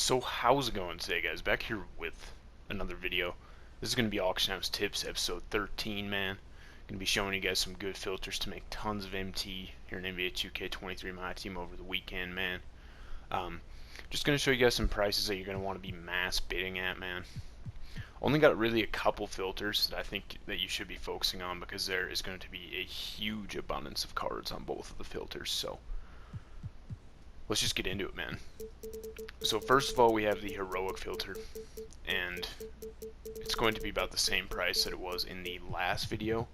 So how's it going today, guys? Back here with another video. This is going to be Auction House Tips, episode 13, man. Going to be showing you guys some good filters to make tons of MT here in NBA 2k23 Myteam over the weekend, man. Just going to show you guys some prices that you're going to want to be mass bidding at, man. Only got really a couple filters that I think that you should be focusing on because there is going to be a huge abundance of cards on both of the filters, so let's just get into it, man. So first of all, we have the heroic filter, and it's going to be about the same price that it was in the last video.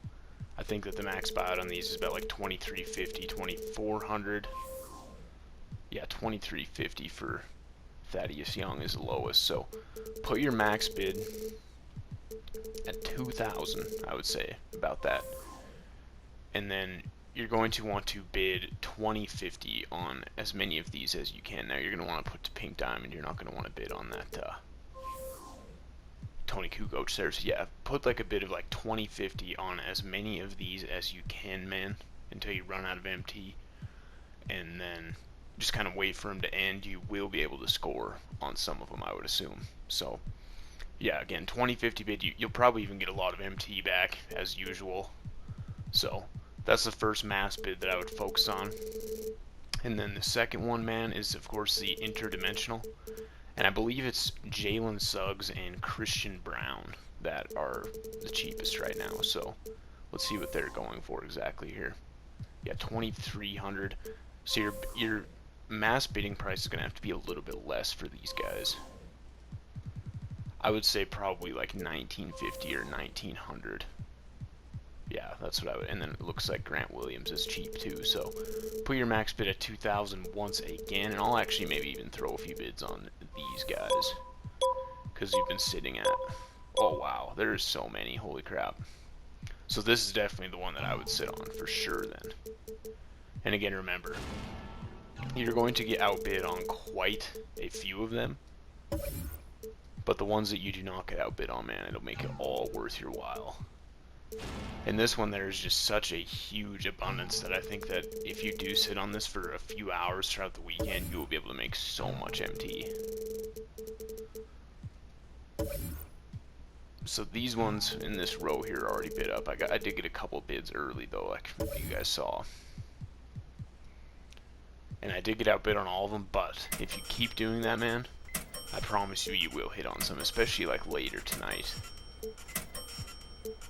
I think that the max buyout on these is about like 2350, 2400. Yeah, 2350 for Thaddeus Young is the lowest. So put your max bid at 2000, I would say, about that. And then you're going to want to bid 2050 on as many of these as you can. Now you're going to want to put the pink diamond. You're not going to want to bid on that Tony Kukoc there. So yeah, put like a bid of like 2050 on as many of these as you can, man, until you run out of MT, and then just kind of wait for them to end. You will be able to score on some of them, I would assume. So yeah, again, 2050 bid, you'll probably even get a lot of MT back as usual. So that's the first mass bid that I would focus on. And then the second one, man, is of course the interdimensional. And I believe it's Jalen Suggs and Christian Brown that are the cheapest right now. So let's see what they're going for exactly here. Yeah, 2300. So your mass bidding price is going to have to be a little bit less for these guys. I would say probably like 1950 or 1900. Yeah, that's what I would. And then it looks like Grant Williams is cheap too. So put your max bid at 2000 once again, and I'll actually maybe even throw a few bids on these guys because you've been sitting at. Oh wow, there's so many. Holy crap! So this is definitely the one that I would sit on for sure then. And again, remember, you're going to get outbid on quite a few of them, but the ones that you do not get outbid on, man, it'll make it all worth your while. In this one, there's just such a huge abundance that I think that if you do sit on this for a few hours throughout the weekend, you will be able to make so much MT. So these ones in this row here are already bid up. I did get a couple bids early though, like you guys saw. And I did get outbid on all of them, but if you keep doing that, man, I promise you, you will hit on some, especially like later tonight.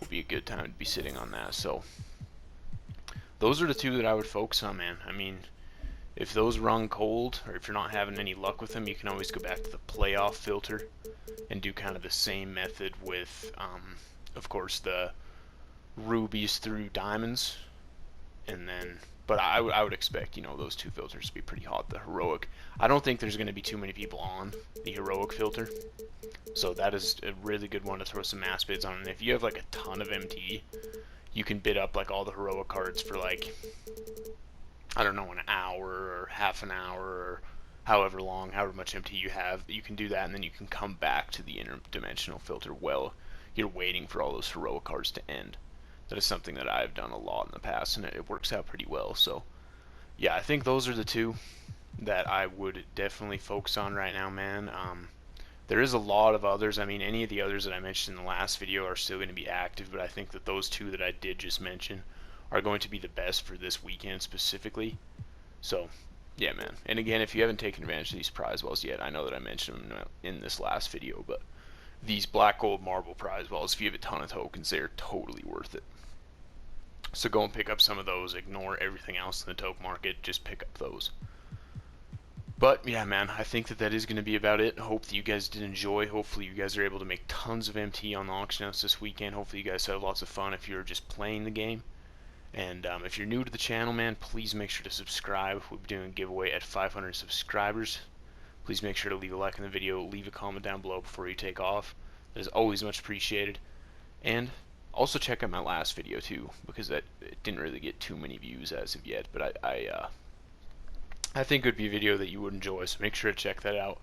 Will be a good time to be sitting on that. So those are the two that I would focus on, man. I mean, if those run cold, or if you're not having any luck with them, you can always go back to the playoff filter and do kind of the same method with of course the rubies through diamonds. And then but I would expect, you know, those two filters to be pretty hot. The heroic, I don't think there's going to be too many people on the heroic filter, so that is a really good one to throw some mass bids on. And if you have like a ton of MT, you can bid up like all the heroic cards for like, I don't know, an hour or half an hour or however long, however much MT you have. You can do that, and then you can come back to the interdimensional filter while you're waiting for all those heroic cards to end. That is something that I've done a lot in the past, and it works out pretty well. So yeah, I think those are the two that I would definitely focus on right now, man. There is a lot of others. I mean, any of the others that I mentioned in the last video are still going to be active, but I think that those two that I did just mention are going to be the best for this weekend specifically. So yeah, man. And again, if you haven't taken advantage of these prize balls yet, I know that I mentioned them in this last video, but these black gold marble prize balls, if you have a ton of tokens, they're totally worth it. So go and pick up some of those. Ignore everything else in the toke market. Just pick up those. But yeah, man, I think that is going to be about it. Hope that you guys did enjoy. Hopefully you guys are able to make tons of MT on the auction house this weekend. Hopefully you guys had lots of fun if you're just playing the game. And if you're new to the channel, man, please make sure to subscribe. We'll be doing a giveaway at 500 subscribers. Please make sure to leave a like on the video. Leave a comment down below before you take off. That is always much appreciated. And also check out my last video too, because it didn't really get too many views as of yet, but I think it would be a video that you would enjoy, so make sure to check that out.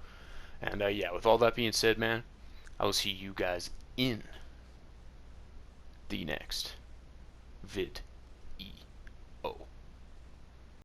And yeah, with all that being said, man, I will see you guys in the next vid.